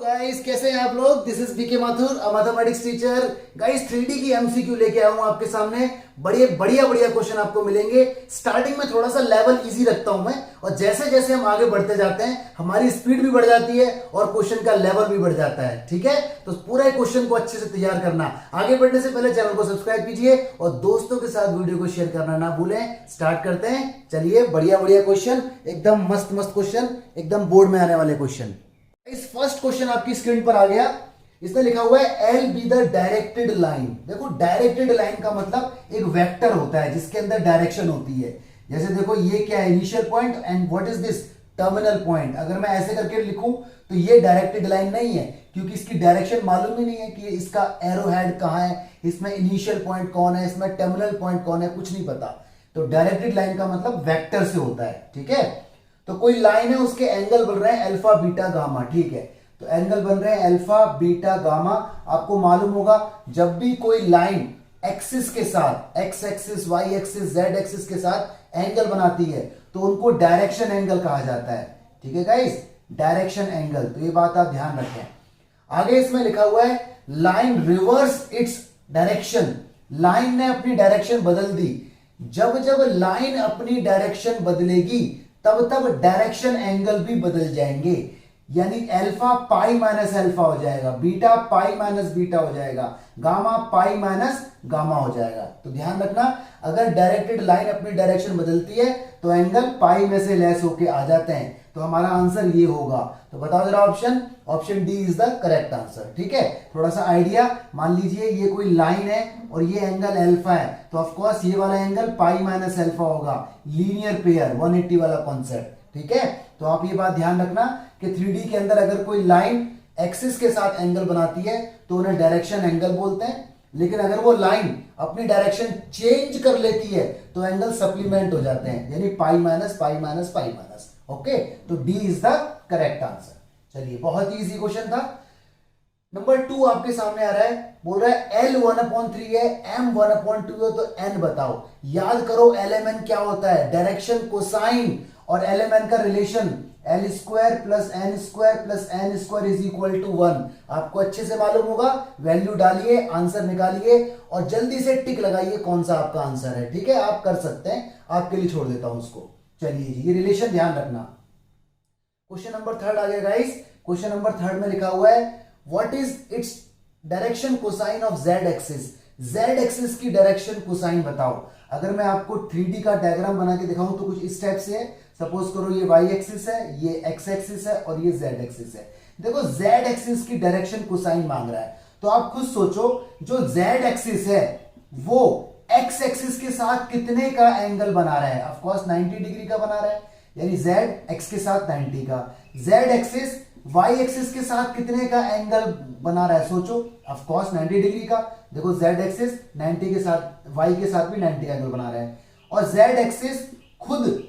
Guys, कैसे हैं आप लोग। This is BK Mathur, a mathematics teacher. Guys 3D की एमसीक्यू लेके आया हूं आपके सामने। बढ़िया बढ़िया बढ़िया क्वेश्चन आपको मिलेंगे। स्टार्टिंग में थोड़ा सा लेवल इजी रखता हूं मैं, और जैसे जैसे हम आगे बढ़ते जाते हैं हमारी स्पीड भी बढ़ जाती है और क्वेश्चन का लेवल भी बढ़ जाता है। ठीक है, तो पूरा क्वेश्चन को अच्छे से तैयार करना। आगे बढ़ने से पहले चैनल को सब्सक्राइब कीजिए और दोस्तों के साथ वीडियो को शेयर करना ना भूलें। स्टार्ट करते हैं, चलिए। बढ़िया बढ़िया क्वेश्चन, एकदम मस्त मस्त क्वेश्चन, एकदम बोर्ड में आने वाले क्वेश्चन। इस फर्स्ट क्वेश्चन आपकी स्क्रीन पर आ गया। इसमें लिखा हुआ है L be the directed line. देखो, डायरेक्टेड लाइन का मतलब एक वेक्टर होता है जिसके अंदर डायरेक्शन होती है। जैसे देखो, ये क्या है, initial point, and what is this, terminal point. अगर मैं ऐसे करके लिखूं तो ये डायरेक्टेड लाइन नहीं है, क्योंकि इसकी डायरेक्शन मालूम ही नहीं है कि इसका एरो हेड कहां है, इसमें इनिशियल पॉइंट कौन है, इसमें टर्मिनल पॉइंट कौन है, कुछ नहीं पता। तो डायरेक्टेड लाइन का मतलब वेक्टर से होता है। ठीक है, तो कोई लाइन है, उसके एंगल बन रहे हैं अल्फा बीटा गामा। ठीक है, तो एंगल बन रहे हैं अल्फा बीटा गामा। आपको मालूम होगा, जब भी कोई लाइन एक्सिस के साथ, X axis, Y axis, Z axis के साथ एंगल बनाती है तो उनको डायरेक्शन एंगल कहा जाता है। ठीक है गाइस, डायरेक्शन एंगल। तो ये बात आप ध्यान रखें। आगे इसमें लिखा हुआ है line reverse its direction. Line ने अपनी डायरेक्शन बदल दी। जब जब लाइन अपनी डायरेक्शन बदलेगी तब तब डायरेक्शन एंगल भी बदल जाएंगे। यानी अल्फा पाई माइनस अल्फा हो जाएगा, बीटा पाई माइनस बीटा हो जाएगा, गामा पाई माइनस गामा हो जाएगा। तो ध्यान रखना, अगर डायरेक्टेड लाइन अपनी डायरेक्शन बदलती है तो एंगल पाई में से लेस होके आ जाते हैं। तो हमारा आंसर ये होगा। तो बताओ जरा option D is the correct answer. ठीक है, थोड़ा सा आइडिया। मान लीजिए ये कोई लाइन है और ये एंगल अल्फा है, तो ऑफ कोर्स ये वाला एंगल पाई माइनस अल्फा होगा। लीनियर पेयर 180 वाला कॉन्सेप्ट। ठीक है, तो आप ये बात ध्यान रखना कि 3D के अंदर अगर कोई लाइन एक्सिस के साथ एंगल बनाती है तो उन्हें डायरेक्शन एंगल बोलते हैं। लेकिन अगर वो लाइन अपनी डायरेक्शन चेंज कर लेती है तो एंगल सप्लीमेंट हो जाते हैं, यानी pi minus pi minus pi minus. Okay, तो D is the correct answer. चलिए, बहुत ही इजी क्वेश्चन था। नंबर 2 आपके सामने आ रहा है। बोल रहा है L 1/3 है, M 1/2 है, तो N बताओ। याद करो LMN क्या होता है, डायरेक्शन कोसाइन, और LMN का relation L square plus N square plus N square is equal to 1। आपको अच्छे से मालूम होगा। वैल्यू डालिए, आंसर निकालिए और जल्दी से टिक लगाइए कौन सा आपका आंसर है। ठीक है, आप कर सकते हैं, आपके लिए छोड़ देता हूं उसको। चलिए जी, ये रिलेशन ध्यान रखना। क्वेश्चन नंबर 3 आ गया गाइस। क्वेश्चन नंबर 3 में लिखा हुआ है what is its direction cosine of Z axis. Z axis की डायरेक्शन कोसाइन बताओ। अगर मैं आपको 3D का डायग्राम बना के दिखाऊं तो कुछ इस टाइप से है। सपोज करो ये y एक्सिस है, ये x एक्सिस है और ये z एक्सिस है। देखो, z एक्सिस की डायरेक्शन कोसाइन मांग रहा है, तो आप खुद सोचो, जो z एक्सिस है वो x एक्सिस के साथ कितने का एंगल बना रहा है। ऑफ कोर्स 90 डिग्री का बना रहा है, यानी z x के साथ 90 का। z एक्सिस y एक्सिस के साथ कितने का एंगल बना रहा है, सोचो। ऑफ कोर्स 90 डिग्री का। देखो, z एक्सिस 90 के साथ, y के साथ भी 90 का एंगल बना रहा है, और z एक्सिस खुद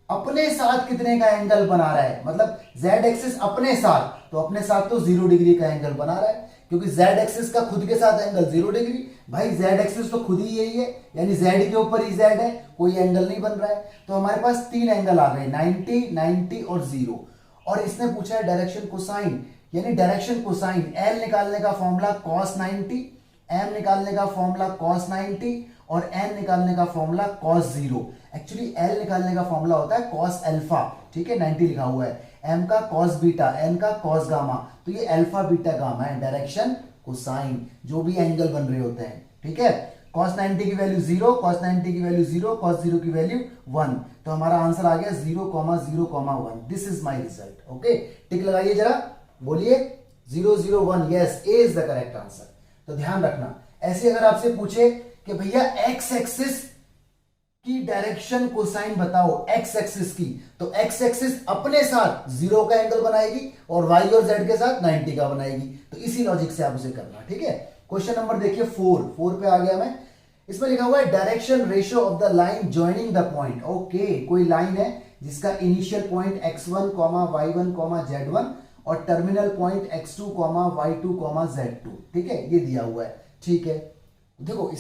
अपने साथ कितने का एंगल बना रहा है। मतलब z एक्सिस अपने साथ, तो अपने साथ तो 0 डिग्री का एंगल बना रहा है, क्योंकि z एक्सिस का खुद के साथ एंगल 0 डिग्री। भाई z एक्सिस तो खुद ही यही है, यानी z के ऊपर ही z है, कोई एंगल नहीं बन रहा है। तो हमारे पास 3 एंगल आ गए, 90, 90 और 0। और इसने पूछा है डायरेक्शन कोसाइन, यानी डायरेक्शन कोसाइन। L निकालने का फॉर्मूला cos 90, M निकालने का फॉर्मूला cos 90 और N निकालने का फॉर्मूला cos 0। एक्चुअली L निकालने का फॉर्मूला होता है cos अल्फा। ठीक है, 90 लिखा हुआ है। M का cos बीटा, N का cos गामा, तो ये अल्फा बीटा गामा है डायरेक्शन कोसाइन, जो भी एंगल बन रहे होते हैं। ठीक है, cos 90 की वैल्यू 0, cos 90 की वैल्यू 0, cos 0 की वैल्यू 1। तो हमारा आंसर आ गया 0, 0, 1। This is my result. Okay, tick लगाइए जरा, बोलिए 0, 0, 1। Yes, A is the correct answer. तो ध्यान रखना, ऐसे अगर आपसे पूछे कि भैया x एक्सिस की डायरेक्शन कोसाइन बताओ, x एक्सिस की, तो x एक्सिस अपने साथ 0 का एंगल बनाएगी और y और z के साथ 90 का बनाएगी। तो इसी लॉजिक से आप उसे करना। ठीक है, क्वेश्चन नंबर देखिए 4 पे आ गया मैं। इसमें लिखा हुआ है direction ratio of the line joining the point. Okay, कोई लाइन है जिसका initial point x1, y1, z1 और terminal point x2, y2, z2। ठीक है, ये दिया हुआ है। ठीक है, देखो,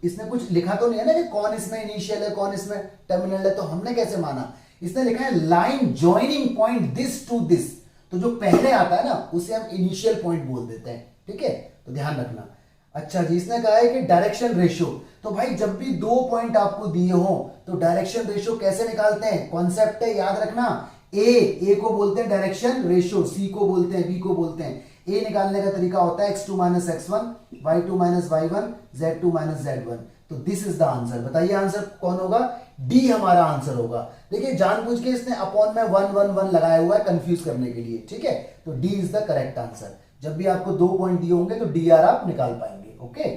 इसने कुछ लिखा तो नहीं है ना कि कौन इसमें इनिशियल है, कौन इसमें टर्मिनल है, तो हमने कैसे माना। इसने लिखा है line joining point this to this, तो जो पहले आता है ना उसे हम इनिशियल पॉइंट बोल देते हैं, ठीक है, तो ध्यान रखना। अच्छा जी, इसने कहा है कि डायरेक्शन रेशियो, तो भाई जब भी दो पॉइंट आपको दिए हो तो डायरेक्शन रेशियो कैसे निकालते हैं, कॉन्सेप्ट है याद रखना। ए को बोलते हैं डायरेक्शन रेशियो, सी को बोलते हैं, बी को बोलते हैं। ए निकालने का तरीका होता है x2 minus x1, y2 minus y1, z2 minus z1। तो दिस इज द आंसर। बताइए आंसर कौन होगा, डी हमारा आंसर होगा। देखिए जानबूझ के इसने अपॉन में 1 लगाया हुआ है कंफ्यूज करने के लिए, ठीक है, तो D is the correct answer. जब भी आपको दो पॉइंट दिए होंगे तो डी आर आप निकाल पाएंगे। ओके,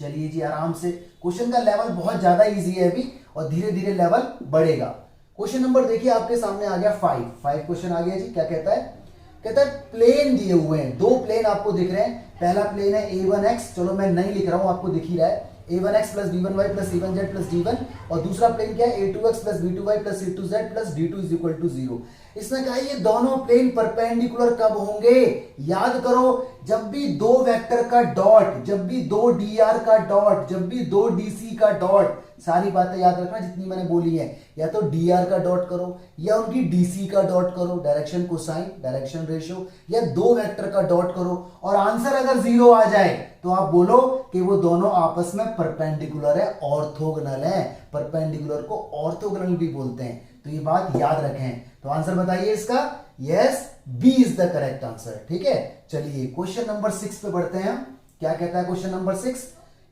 चलिए जी आराम से, क्वेश्चन का लेवल बहुत ज्यादा इजी है अभी और धीरे धीरे लेवल बढ़ेगा। क्वेश्चन नंबर देखिए आपके सामने आ गया 5 क्वेश्चन आ गया जी। क्या कहता है, कहता है प्लेन दिए हुए हैं, दो प्लेन आपको दिख रहे हैं। पहला प्लेन है a1x, चलो मैं नहीं लिख रहा हूं, आपको दिख ही रहा है, a1x plus b1y plus c1z plus d1, और दूसरा प्लेन क्या है a2x plus b2y plus c2z plus d2 is equal to 0। इसने कहा ये दोनों प्लेन परपेंडिकुलर कब होंगे, याद करो, जब भी दो वेक्टर का डॉट, जब भी दो dr का डॉट, जब भी दो dc का डॉट, सारी बातें याद रखना जितनी मैंने बोली है, या तो dr का डॉट करो या उनकी dc का डॉट करो, डायरेक्शन कोसाइन, डायरेक्शन रेशियो, या दो वेक्टर का डॉट करो, और आंसर अगर 0 आ जाए तो आप बोलो कि वो दोनों आपस में परपेंडिकुलर है, ऑर्थोगोनल है। परपेंडिकुलर को ऑर्थोगोनल भी बोलते हैं, तो ये बात याद रखें। तो आंसर बताइए इसका, yes, B is the correct answer, ठीक है। चलिए क्वेश्चन नंबर 6 पे बढ़ते हैं। क्या कहता है क्वेश्चन नंबर 6,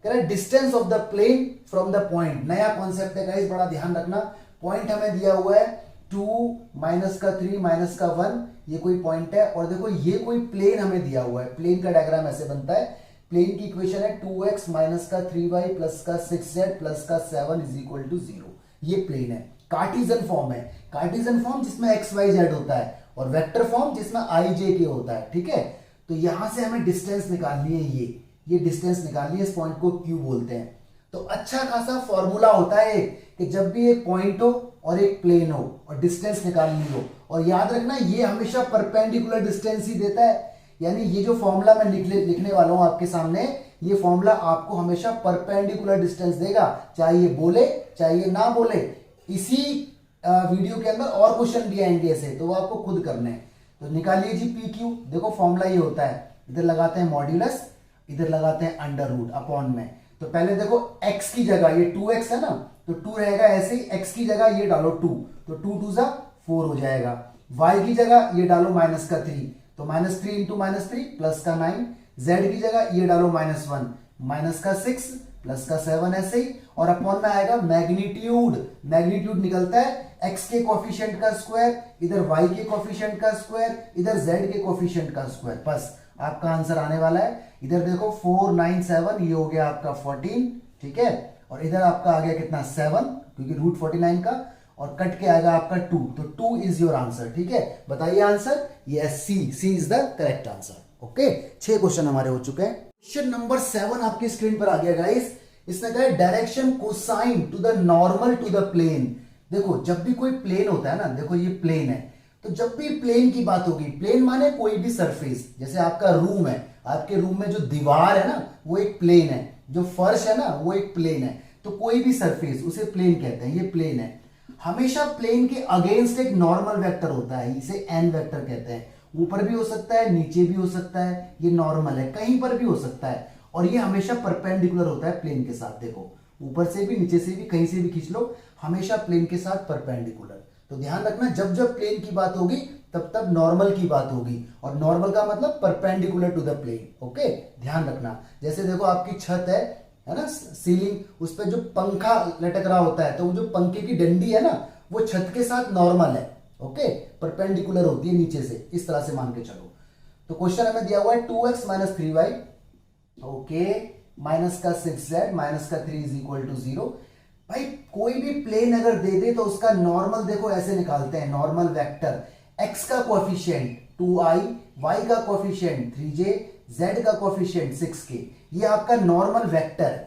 कह रहा है distance of the plane from the point. नया कॉन्सेप्ट है गाइस, बड़ा ध्यान रखना। पॉइंट हमें दिया हुआ है 2 माइनस का 3 माइनस का 1, ये कोई पॉइंट है, और देखो ये कोई प्लेन हमें दिया हुआ है। प्लेन का डायग्राम ऐसे बनता है, प्लेन की इक्वेशन है 2x माइनस का 3y प्लस का 6z प्लस का 7 इज इक्वल टू 0। ये प्लेन है, कार्टेशियन फॉर्म है, कार्टेशियन फॉर्म जिसमें x y z होता है, और वेक्टर फॉर्म जिसमें i j k होता है, ठीक है। तो यहां से हमें डिस्टेंस निकालनी है, ये डिस्टेंस निकालनी है, इस पॉइंट को q बोलते हैं। तो अच्छा खासा फॉर्मूला होता है कि जब भी एक पॉइंट हो और एक प्लेन हो और डिस्टेंस निकालनी हो, और याद रखना ये हमेशा परपेंडिकुलर डिस्टेंस ही देता है। यानी ये जो फॉर्मूला मैं लिखने वाला हूं आपके सामने, ये फॉर्मूला आपको हमेशा परपेंडिकुलर डिस्टेंस देगा, चाहे ये बोले चाहे ये ना बोले। इसी वीडियो के अंदर और क्वेश्चन भी आएंगे ऐसे, तो वो आपको खुद करने हैं। तो निकालिए जी पी क्यू। देखो फॉर्मूला ये होता है, इधर लगाते हैं मॉड्यूलस, इधर लगाते हैं अंडर रूट अपॉन में। तो पहले देखो x की जगह ये 2x है ना, तो 2 रहेगा ऐसे ही, x की जगह ये डालो 2, तो 2 2 जा 4 हो जाएगा। y की जगह ये डालो माइनस का 3, तो माइनस 3 इंटू माइनस 3 प्लस का 9। z की जगह ये डालो माइनस 1, माइनस का 6 प्लस का 7 ऐसे ही, और अपॉन में आएगा मैग्नीट्यूड। मैग्नीट्यूड निकलता है x के कोफिशिएंट का स्क्वायर, इधर y के कोफिशिएंट का स्क्वायर, इधर z के कोफिशिएंट का स्क्वायर। बस आपका आंसर आने वाला है। इधर देखो 4 9 7, ये हो गया आपका 14, ठीक है, और इधर आपका आ गया कितना 7, क्योंकि रूट 49 का, और कट के आएगा आपका 2, तो 2 इज योर आंसर, ठीक है। बताइए answer, yes, C is the correct answer. Okay, 6 question हमारे हो चुके हैं। क्वेश्चन नंबर 7 आपकी स्क्रीन पर आ गया गाइस। इसने कहा direction cosine to the normal to the plane. देखो जब भी कोई प्लेन होता है ना, देखो ये प्लेन है, तो जब भी प्लेन की बात होगी, प्लेन माने कोई भी सरफेस, जैसे आपका रूम है, आपके रूम में जो दीवार है ना वो एक प्लेन है, जो फर्श है ना वो एक प्लेन है, तो कोई भी सरफेस उसे प्लेन कहते हैं, ये प्लेन है। हमेशा प्लेन के अगेंस्ट एक नॉर्मल वेक्टर होता है, इसे एन वेक्टर कहते हैं। ऊपर भी हो सकता है, नीचे भी हो सकता है, ये नॉर्मल है, कहीं पर भी हो सकता है, और ये हमेशा परपेंडिकुलर होता है प्लेन के साथ। देखो ऊपर से भी, नीचे से भी, कहीं से भी खींच लो, हमेशा प्लेन के साथ परपेंडिकुलर। तो ध्यान रखना, जब जब प्लेन की बात होगी तब तब नॉर्मल की बात होगी, और नॉर्मल का मतलब perpendicular to the plane. Okay, ध्यान रखना। जैसे देखो आपकी छत है ना, सीलिंग, उस पर जो पंखा लटक रहा होता है, तो वो जो पंखे की डंडी है ना वो छत के साथ नॉर्मल है, ओके, परपेंडिकुलर होती है नीचे से, इस तरह से मान के चलो। तो क्वेश्चन हमें दिया हुआ है 2x minus 3y, okay, minus का 6z माइनस का 3 इज इक्वल टू 0। भाई कोई भी प्लेन अगर दे दे तो उसका नॉर्मल देखो ऐसे निकालते हैं, नॉर्मल वेक्टर, x का कोएफिशिएंट 2i, y का कोएफिशिएंट 3j, z का कोएफिशिएंट 6k, ये आपका नॉर्मल वेक्टर है।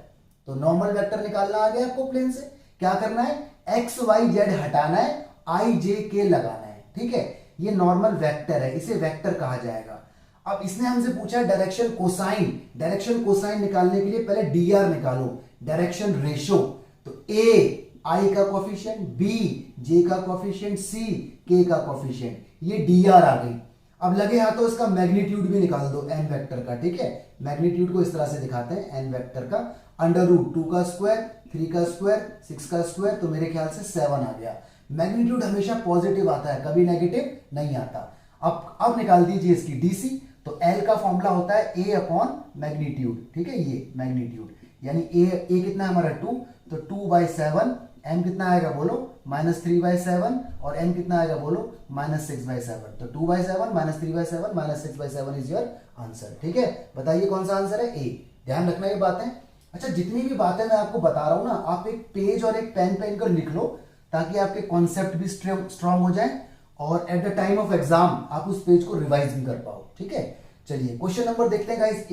तो नॉर्मल वेक्टर निकालना आ गया आपको प्लेन से। क्या करना है, x y z हटाना है, i j k लगाना है, ठीक है। ये नॉर्मल वेक्टर है, इसे वेक्टर कहा जाएगा। अब इसने हमसे पूछा डायरेक्शन कोसाइन। डायरेक्शन कोसाइन निकालने के लिए पहले dr निकालो, डायरेक्शन रेशियो। तो a i का कोफिशिएंट, b j का कोफिशिएंट, c k का कोफिशिएंट, ये dr आ गई। अब लगे हाथों इसका मैग्नीट्यूड भी निकाल दो एन वेक्टर का, ठीक है। मैग्नीट्यूड को इस तरह से दिखाते हैं एन वेक्टर का, अंडर रूट 2 का स्क्वायर, 3 का स्क्वायर, 6 का स्क्वायर, तो मेरे ख्याल से 7 आ गया। मैग्नीट्यूड हमेशा पॉजिटिव आता है, कभी नेगेटिव नहीं आता। अब निकाल दीजिए इसकी डीसी, तो एल का फॉर्मूला होता है ए अपॉन मैग्नीट्यूड, ठीक है, ये मैग्नीट्यूड यानी ए कितना है हमारा 2, तो 2/7, एम कितना आएगा बोलो -3/7, और एन कितना आएगा बोलो -6/7, तो 2/7 -3/7 -6/7 इज योर आंसर, ठीक है। बताइए कौन सा आंसर है, ए। ध्यान रखना ये बातें। अच्छा, जितनी भी बातें मैं आपको बता रहा हूं ना, आप एक पेज और एक पेन पेन कर लिख लो, ताकि आपके कॉन्सेप्ट भी स्ट्रांग हो जाए और at the time of exam आप उस पेज को रिवाइज भी कर पाओ, ठीक है। चलिए क्वेश्चन नंबर देखते हैं गाइस,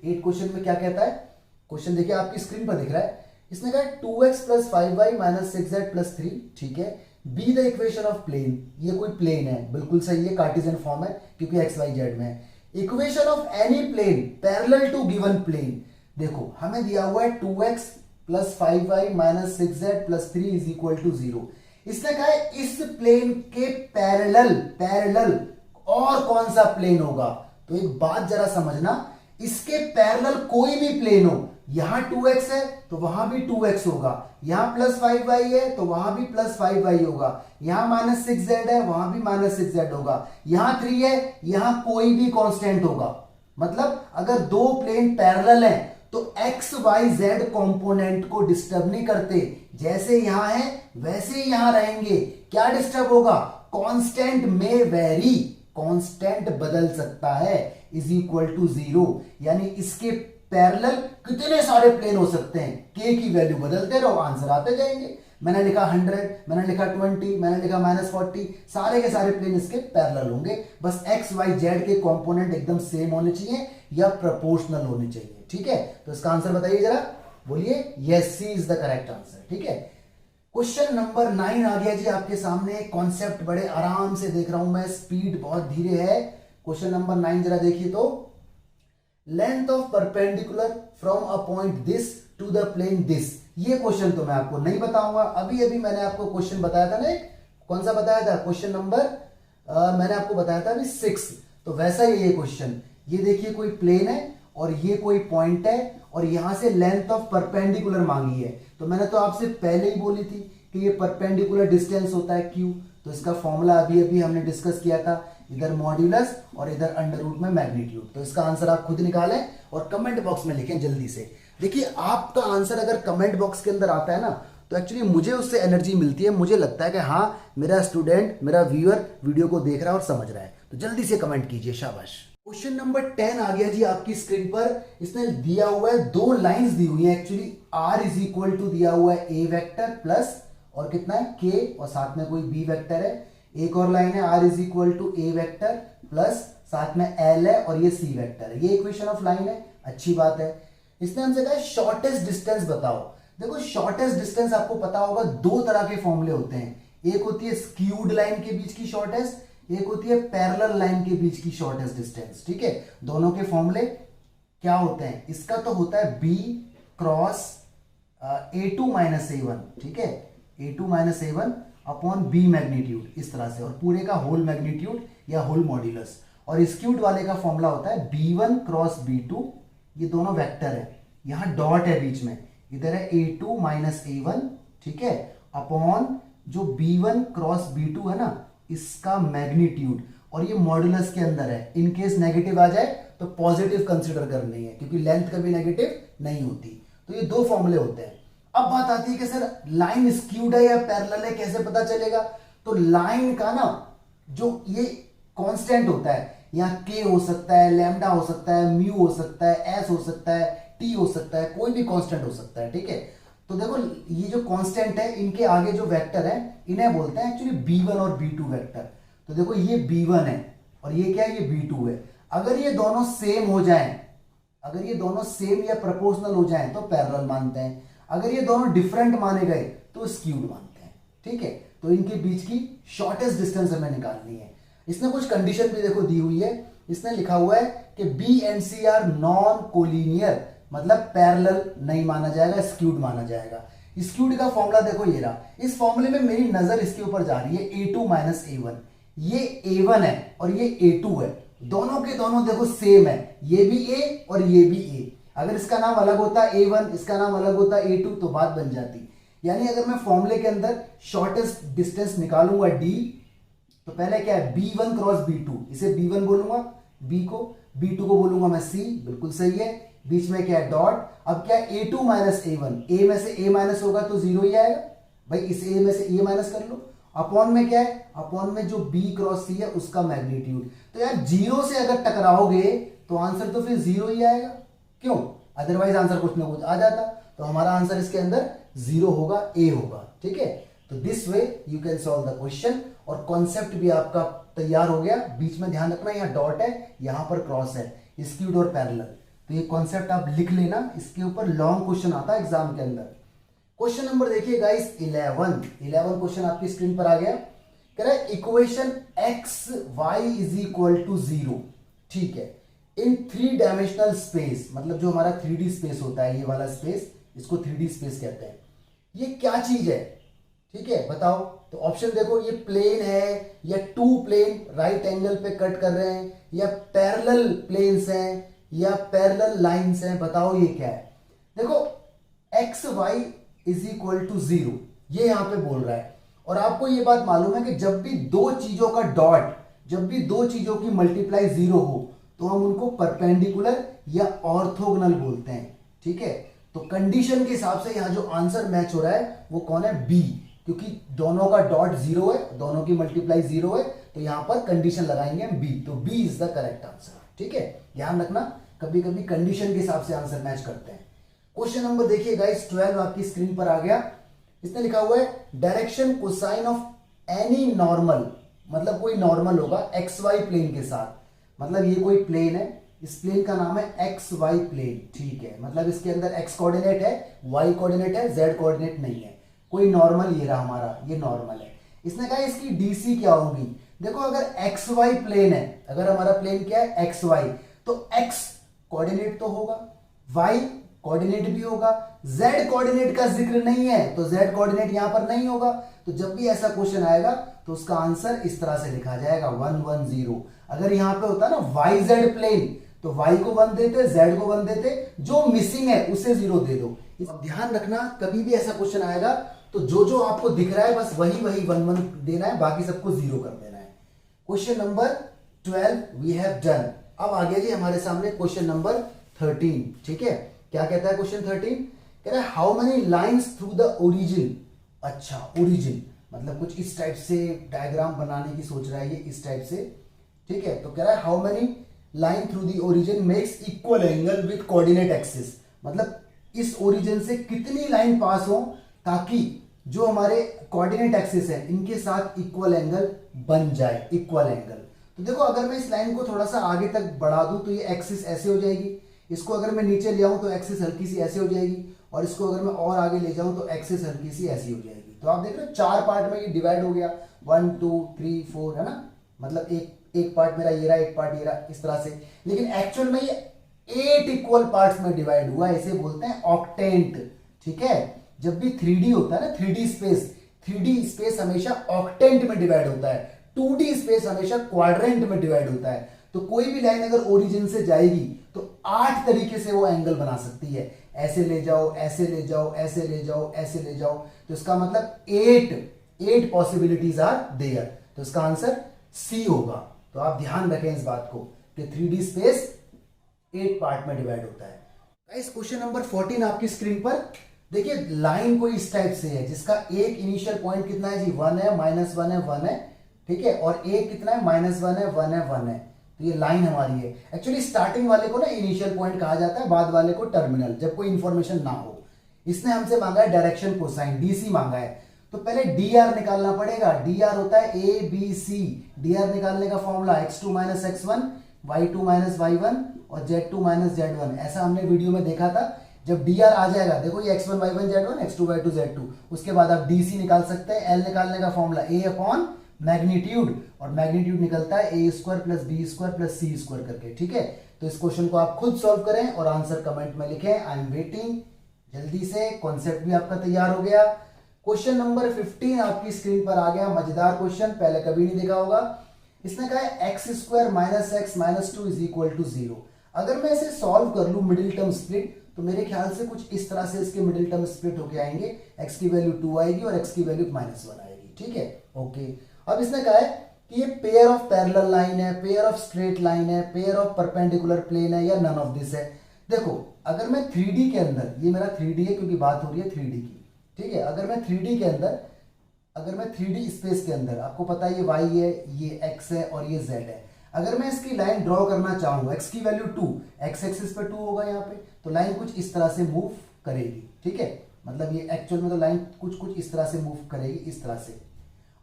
8 क्वेश्चन में क्या कहता है। क्वेश्चन देखिए आपकी स्क्रीन पर दिख रहा है, इसने कहा 2x + 5y - 6z + 3, ठीक है। Be the equation of plane, ये कोई प्लेन है, बिल्कुल सही है, कार्टेशियन फॉर्म है क्योंकि XYZ में है। Equation of any plane parallel to given plane, देखो हमें दिया हुआ है 2x + 5y - 6z + 3 = 0। इसने कहा है इस प्लेन के पैरेलल और कौन सा प्लेन होगा। तो एक बात जरा समझना, इसके पैरेलल कोई भी प्लेन हो, यहां 2x है तो वहां भी 2x होगा, यहां +5y है तो वहां भी +5y होगा, यहां -6z है वहां भी -6z होगा, यहां 3 है, यहां कोई भी कांस्टेंट होगा। मतलब अगर दो प्लेन पैरेलल हैं तो x y z कंपोनेंट को डिस्टर्ब नहीं करते, जैसे यहां है वैसे ही यहां रहेंगे। क्या डिस्टर्ब होगा, कांस्टेंट में वेरी, कांस्टेंट बदल सकता है, = 0। यानी इसके पैरेलल कितने सारे प्लेन हो सकते हैं, k की वैल्यू बदलते रहो, आंसर आते जाएंगे। मैंने लिखा 100, मैंने लिखा 20, मैंने लिखा -40, सारे के सारे प्लेन इसके पैरेलल होंगे। बस x y z के कंपोनेंट एकदम सेम होने चाहिए या प्रोपोर्शनल होने चाहिए, ठीक है। तो इसका आंसर बताइए जरा, बोलिए। Yes, C is the correct answer, ठीक है। क्वेश्चन नंबर 9 आ गया जी आपके सामने। कॉन्सेप्ट बड़े आराम से देख रहा हूं मैं, स्पीड बहुत धीरे है। क्वेश्चन नंबर 9 जरा देखिए तो, length of perpendicular from a point this to the plane this. ये क्वेश्चन तो मैं आपको नहीं बताऊंगा, अभी अभी मैंने आपको क्वेश्चन बताया था ना, कौन सा बताया था, क्वेश्चन नंबर मैंने आपको बताया था अभी 6, तो वैसा ही ये क्वेश्चन। ये देखिए कोई प्लेन है और ये कोई पॉइंट है और यहां से लेंथ ऑफ परपेंडिकुलर मांगी है। तो मैंने तो आपसे पहले ही बोली थी कि ये परपेंडिकुलर डिस्टेंस होता है q, तो इसका फॉर्मूला अभी अभी हमने डिस्कस किया था, इधर मॉड्यूलस और इधर अंडर रूट में मैग्नीट्यूड। तो इसका आंसर आप खुद निकालें और कमेंट बॉक्स में लिखें जल्दी से। देखिए आपका आंसर अगर कमेंट बॉक्स के अंदर आता है ना, तो एक्चुअली मुझे उससे एनर्जी मिलती है, मुझे लगता है कि हाँ मेरा स्टूडेंट, मेरा व्यूअर वीडियो को देख रहा है और समझ रहा है। तो जल्दी से कमेंट कीजिए, शाबाश। क्वेश्चन नंबर 10 आ गया जी आपकी स्क्रीन पर। इसने दिया हुआ है, दो लाइंस दी हुई है एक्चुअली, r = दिया हुआ है a वेक्टर प्लस और कितना है k, और साथ में कोई b वेक्टर है। एक और लाइन है r = a वेक्टर प्लस साथ में l है और ये c वेक्टर है। ये इक्वेशन ऑफ लाइन है, अच्छी बात है। इसने हमसे कहा शॉर्टेस्ट डिस्टेंस बताओ। देखो शॉर्टेस्ट डिस्टेंस आपको पता होगा, दो तरह के फॉर्मूले होते हैं, एक होती है स्क्यूड लाइन के बीच की शॉर्टेस्ट, एक होती है पैरेलल लाइन के बीच की शॉर्टेस्ट डिस्टेंस, ठीक है। दोनों के फॉर्मूले क्या होते हैं, इसका तो होता है b क्रॉस a2 - a1, ठीक है, a2 - a1 upon b magnitude, इस तरह से, और पूरे का होल मैग्नीट्यूड या होल मॉड्यूलस। और स्क्यूड वाले का फॉर्मूला होता है b1 क्रॉस b2, ये दोनों वेक्टर है, यहां डॉट है बीच में, इधर है a2 - a1, ठीक है, अपॉन जो b1 क्रॉस b2 है ना, इसका मैग्नीट्यूड, और ये मॉड्यूलस के अंदर है। इन केस नेगेटिव आ जाए तो पॉजिटिव कंसीडर करनी है, क्योंकि लेंथ कभी नेगेटिव नहीं होती। तो ये दो फॉर्मूले होते हैं। अब बात आती है कि सर लाइन स्क्यूड है या पैरेलल है, कैसे पता चलेगा। तो लाइन का ना जो ये कांस्टेंट होता है, यहाँ k हो सकता है, लैम्डा हो सकता है, म्यू हो सकता है, s हो सकता है, t हो सकता है, कोई भी कांस्टेंट हो सकता है, ठीक है। तो देखो ये जो कांस्टेंट है, इनके आगे जो वेक्टर है इन्हें बोलते हैं एक्चुअली b1 और b2 वेक्टर। तो देखो ये b1 है और ये क्या है, ये b2 है। अगर ये दोनों सेम हो जाएं, अगर ये दोनों सेम या प्रोपोर्शनल हो जाएं तो पैरेलल मानते हैं, अगर ये दोनों डिफरेंट माने गए तो स्क्यूड मानते हैं, ठीक है। तो इनके बीच की शॉर्टेस्ट डिस्टेंस हमें निकालनी है। इसने कुछ कंडीशन भी देखो दी हुई है। इसने लिखा हुआ है कि B and C are non collinear, मतलब पैरेलल नहीं माना जाएगा, स्क्यूड माना जाएगा। स्क्यूड का फॉर्मूला देखो ये रहा। इस फॉर्मूले में मेरी नजर इसके ऊपर जा रही है a2 - a1, ये A1 है और ये A2 है, दोनों के दोनों देखो सेम है, ये भी A और ये भी A। अगर इसका नाम अलग होता A1, इसका नाम अलग होता A2 तो बात बन जाती। यानी अगर मैं फॉर्मूले के अंदर शॉर्टेस्ट डिस्टेंस निकालूंगा D, तो पहले क्या है B1 क्रॉस B2, इसे B1 बोलूंगा, B2 को बोलूंगा मैं C, बिल्कुल सही है। बीच में क्या है डॉट, अब क्या है A2 माइनस A1, A में से A माइनस होगा तो जीरो ही आएगा भाई, इस A में से A माइनस कर लो। अपॉन में क्या है, अपॉन में जो B क्रॉस C है उसका मैग्नीट्यूड। तो यार जीरो से अगर टकराओगे तो आंसर तो फिर जीरो ही आएगा, क्यों, अदरवाइज आंसर कुछ ना कुछ आ जाता। तो हमारा आंसर इसके अंदर जीरो होगा, A होगा, ठीक है। तो this way you can solve the question, और कॉन्सेप्ट भी आपका तैयार हो गया। बीच में ध्यान रखना यहाँ डॉट है, यहां पर क्रॉस है, स्क्यूड और पैरेलल। तो ये कॉन्सेप्ट आप लिख लेना, इसके ऊपर लॉन्ग क्वेश्चन आता है एग्जाम के अंदर। क्वेश्चन नंबर देखिए गाइस 11 क्वेश्चन आपकी स्क्रीन पर आ गया। कह रहा है equation X Y is equal to zero, ठीक है, इन 3 डायमेंशनल स्पेस, मतलब जो हमारा 3D स्पेस होता है, ये वाला स्पेस, इसको 3D स्पेस कहते हैं। ये क्या चीज है, ठीक है, बताओ। तो ऑप्शन देखो, ये प्लेन है या 2 प्लेन राइट एंगल पे कट कर रहे हैं, या पैरेलल प्लेन्स हैं, या पैरेलल लाइंस हैं, बताओ ये क्या है। देखो X Y is equal to zero, ये यहां पे बोल रहा है। और आपको ये बात मालूम है कि जब भी दो चीजों का डॉट, जब भी दो चीजों की मल्टीप्लाई जीरो हो तो हम उनको परपेंडिकुलर या ऑर्थोगोनल बोलते हैं, ठीक है। तो कंडीशन के हिसाब से यहां जो आंसर मैच हो रहा है वो कौन है, बी, क्योंकि दोनों का डॉट जीरो है, दोनों की मल्टीप्लाई जीरो है, तो यहां पर कंडीशन लगाएंगे हम बी, तो B is the correct answer, ठीक है। ध्यान रखना, कभी कभी कंडीशन के हिसाब से आंसर मैच करते हैं। क्वेश्चन नंबर देखिए गाइस 12 आपकी स्क्रीन पर आ गया। इसने लिखा हुआ है direction cosine of any normal, मतलब कोई नॉर्मल होगा एक्स वाई प्लेन के साथ, मतलब ये कोई प्लेन है, इस प्लेन का नाम है एक्स वाई प्लेन, ठीक है, मतलब इसके अंदर एक्स कोऑर्डिनेट है, वाई कोऑर्डिनेट है, जेड कोऑर्डिनेट नहीं है, कोई नॉर्मल ये रहा हमारा, ये नॉर्मल है। इसने कहा इसकी डीसी क्या होगी। देखो अगर एक्स वाई प्लेन है, अगर हमारा प्लेन क्या है एक्स वाई, तो एक्स कोऑर्डिनेट तो होगा, वाई कोऑर्डिनेट भी होगा, जेड कोऑर्डिनेट का जिक्र नहीं है तो जेड कोऑर्डिनेट यहां पर नहीं होगा। तो जब भी ऐसा क्वेश्चन आएगा तो उसका आंसर इस तरह से लिखा जाएगा 1 1 0। अगर यहां पे होता ना वाई जेड प्लेन तो वाई को 1 देते, जेड को 1 देते, जो मिसिंग है उसे 0 दे दो। ध्यान रखना कभी भी ऐसा क्वेश्चन आएगा तो जो जो आपको दिख रहा है बस वही वही 1 1 देना है, बाकी सबको 0 कर देना है। Question number 12 we have done. अब आ गया जी हमारे सामने क्वेश्चन नंबर 13, ठीक है। क्या कहता है क्वेश्चन 13, कह रहा है how many lines through the origin. अच्छा ओरिजिन मतलब कुछ इस टाइप से डायग्राम बनाने की सोच रहा है ये, इस टाइप से, ठीक है। तो कह रहा है how many line through the origin makes equal angle with coordinate axis, मतलब इस ओरिजिन से कितनी लाइन पास हो ताकि जो हमारे कोऑर्डिनेट एक्सिस है इनके साथ इक्वल एंगल बन जाए, इक्वल एंगल। तो देखो अगर मैं इस लाइन को थोड़ा सा आगे तक बढ़ा दूं तो ये एक्सिस ऐसे हो जाएगी, इसको अगर मैं नीचे ले आऊं तो एक्सिस हल्की सी ऐसे हो जाएगी, और इसको अगर मैं और आगे ले जाऊं तो एक्सिस हल्की सी ऐसी हो जाएगी। तो आप देख रहे हो 4 पार्ट में ये डिवाइड हो गया, 1 2 3 4, है ना, मतलब एक पार्ट मेरा ये रहा, एक पार्ट ये रहा, इस तरह से। लेकिन एक्चुअल में ये 8 इक्वल पार्ट्स में डिवाइड हुआ, इसे बोलते हैं ऑक्टेंट, ठीक है। जब भी 3D होता है ना, 3D स्पेस हमेशा ऑक्टेंट में डिवाइड होता है, 2D स्पेस हमेशा क्वाड्रेंट में डिवाइड होता है। तो कोई भी लाइन अगर ओरिजिन से जाएगी तो 8 तरीके से वो एंगल बना सकती है, ऐसे ले जाओ, ऐसे ले जाओ, ऐसे ले जाओ, ऐसे ले जाओ। तो इसका मतलब 8 पॉसिबिलिटीज आर देयर। तो इसका आंसर सी होगा। तो आप ध्यान रखें इस बात को कि 3D स्पेस 8 पार्ट में डिवाइड होता है। गाइस क्वेश्चन नंबर 14 आपकी स्क्रीन पर देखिए, लाइन कोई इस टाइप से है जिसका एक इनिशियल पॉइंट कितना है जी, 1 है, -1 है, 1 है, ठीक है, और एक कितना है, -1 है, 1 है, 1 है। तो ये लाइन हमारी है। एक्चुअली स्टार्टिंग वाले को ना इनिशियल पॉइंट कहा जाता है, बाद वाले को टर्मिनल, जब कोई इंफॉर्मेशन ना हो। इसने हमसे मांगा है डायरेक्शन कोसाइन, डीसी मांगा है। तो पहले dr निकालना पड़ेगा। dr होता है ABC। dr निकालने का formula x2 - x1, y2 - y1 और z2 - z1। ऐसा हमने वीडियो में देखा था। जब dr आ जाएगा, देखो ये x1 y1 z1, x2 y2 z2, उसके बाद आप dc निकाल सकते हैं। l निकालने का फॉर्मूला a अपॉन मैग्नीट्यूड, और मैग्नीट्यूड निकलता है a² + b² + c² करके, ठीक है। तो इस क्वेश्चन को आप खुद सॉल्व करें और आंसर कमेंट में लिखें। I am waiting. जल्दी से, कॉन्सेप्ट भी आपका तैयार हो गया। क्वेश्चन नंबर 15 आपकी स्क्रीन पर आ गया। मजेदार क्वेश्चन, पहले कभी नहीं देखा होगा। इसने कहा है X square minus X minus two is equal to 0। अगर मैं इसे सॉल्व कर लूं मिडिल टर्म स्प्लिट, तो मेरे ख्याल से कुछ इस तरह से इसके मिडिल टर्म स्प्लिट होके आएंगे, एक्स की वैल्यू 2 आएगी और एक्स की वैल्यू -1 आएगी। ठीक है, ओके। अब इसने कहा है कि ये पेयर ऑफ पैरेलल लाइन है, पेयर ऑफ स्ट्रेट लाइन है, पेयर ऑफ परपेंडिकुलर प्लेन है, या नन ऑफ दिस है। देखो अगर मैं 3D के अंदर, ये मेरा 3D है क्योंकि बात हो रही है 3D की, ठीक है, अगर मैं 3D के अंदर, अगर मैं 3D स्पेस के अंदर, आपको पता है ये y है, ये x है और ये z है, अगर मैं इसकी लाइन ड्रॉ करना चाहूँ, x की वैल्यू 2, x एक्सिस पे 2 होगा यहाँ पे, तो लाइन कुछ इस तरह से मूव करेगी। ठीक है, मतलब ये एक्चुअल में तो लाइन कुछ इस तरह से मूव करेगी, इस तरह से।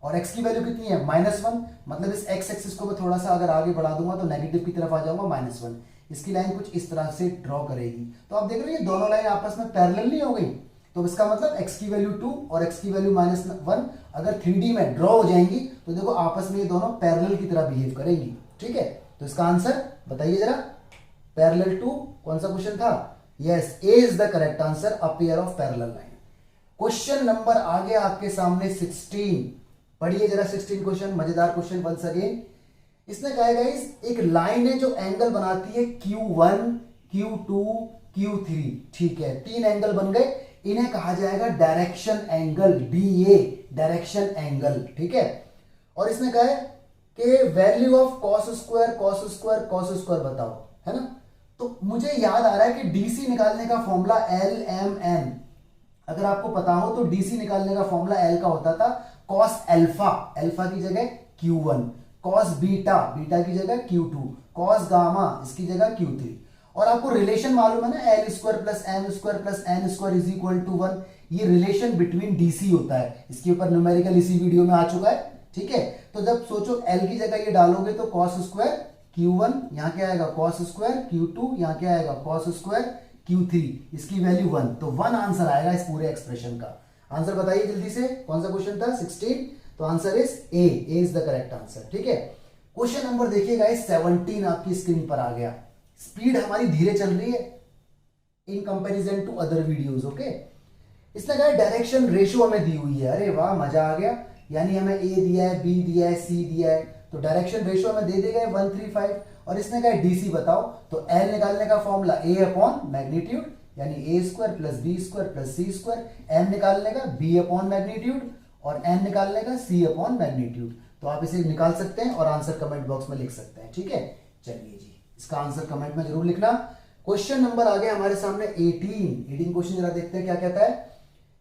और x की वैल्यू कितनी है -1, मतलब इस x एक्सिस को मैं थोड़ा सा अगर आगे बढ़ा दूंगा तो नेगेटिव की तरफ आ जाऊंगा -1। इसकी लाइन कुछ इस तरह से ड्रॉ करेगी। तो आप देख रहे हो ये दोनों लाइन आपस में पैरेलल नहीं हो गई, तो इसका मतलब x की वैल्यू 2 और x की वैल्यू -1 अगर 3D में ड्रॉ हो जाएंगी तो देखो आपस में ये दोनों पैरेलल की तरह बिहेव करेंगी। ठीक है, तो इसका आंसर बताइए जरा, पैरेलल टू कौन सा क्वेश्चन था? Yes, A is the correct answer, a pair of parallel line. Question number आ गया आपके सामने 16, पढ़िए जरा 16 क्वेश्चन, मजेदार क्वेश्चन वंस अगेन। इसने कहा है गाइस एक लाइन है जो एंगल बनाती है Q1, Q2, Q3। ठीक है, 3 एंगल बन गए, इन्हें कहा जाएगा direction angle, DA, direction angle. ठीक है, और इसने कहा है कि वैल्यू ऑफ cos स्क्वायर बताओ, है ना। तो मुझे याद आ रहा है कि DC निकालने का फॉर्मूला LMN, अगर आपको पता हो तो DC निकालने का फॉर्मूला L का होता था cos अल्फा, अल्फा की जगह Q1, cos बीटा, बीटा की जगह Q2, cos गामा इसकी जगह Q3। और आपको रिलेशन मालूम है ना, L square plus M square plus N square is equal to 1, ये रिलेशन बिटवीन DC होता है। इसके ऊपर न्यूमेरिकल इसी वीडियो में आ चुका है। ठीक है, तो जब सोचो L की जगह ये डालोगे तो cos स्क्वायर Q1, यहां क्या आएगा cos स्क्वायर Q2, यहां क्या आएगा cos स्क्वायर Q3, इसकी वैल्यू 1, तो 1 आंसर आएगा इस पूरे एक्सप्रेशन का। आंसर बताइए जल्दी से, कौन सा क्वेश्चन था? 16, तो answer is a is the correct answer. ठीक है, क्वेश्चन नंबर देखिएगा 17 आपकी स्क्रीन पर आ गया। स्पीड हमारी धीरे चल रही है in comparison to other videos. Okay, इसने कहा डायरेक्शन रेशियो हमें दी हुई है, अरे वाह मजा आ गया, यानी हमें ए दिया है, बी दिया है, सी दिया है, तो डायरेक्शन रेशियो हमें दे देगा 135। और इसने कहा डीसी बताओ, तो एल निकालने का फॉर्मूला ए अपॉन मैग्नीट्यूड, यानी A square plus B square plus C square, M निकालने का बी अपॉन मैग्नीट्यूड और एन निकालने का सी अपॉन मैग्नीट्यूड। तो आप इसे निकाल सकते हैं और आंसर कमेंट बॉक्स में लिख सकते हैं। ठीक है, चलिए जी, इसका आंसर कमेंट में जरूर लिखना। क्वेश्चन नंबर आ गया हमारे सामने 18 क्वेश्चन, जरा देखते हैं क्या कहता है।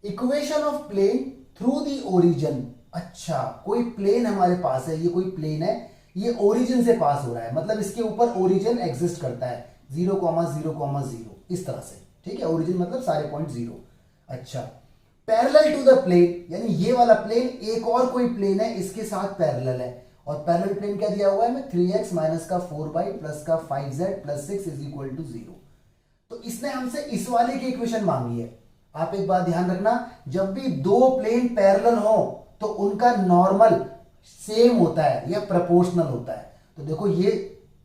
Equation of plane through the origin. अच्छा, कोई प्लेन हमारे पास है, ये कोई प्लेन है, ये ओरिजिन से पास हो रहा है, मतलब इसके ऊपर ओरिजिन एग्जिस्ट करता है 0,0,0 इस तरह से। ठीक है, ओरिजिन मतलब सारे पॉइंट 0। अच्छा, पैरेलल टू द प्लेन, यानी ये वाला प्लेन एक और कोई प्लेन है इसके साथ पैरेलल है, और पैरेलल प्लेन क्या दिया हुआ है हमें 3x माइनस का 4y प्लस का 5z plus 6 is equal to 0। तो इसने हमसे इस वाले की इक्वेशन मांगी है। आप एक बात ध्यान रखना, जब भी दो प्लेन पैरेलल हो तो उनका नॉर्मल सेम होता है या प्रोपोर्शनल होता है। तो देखो ये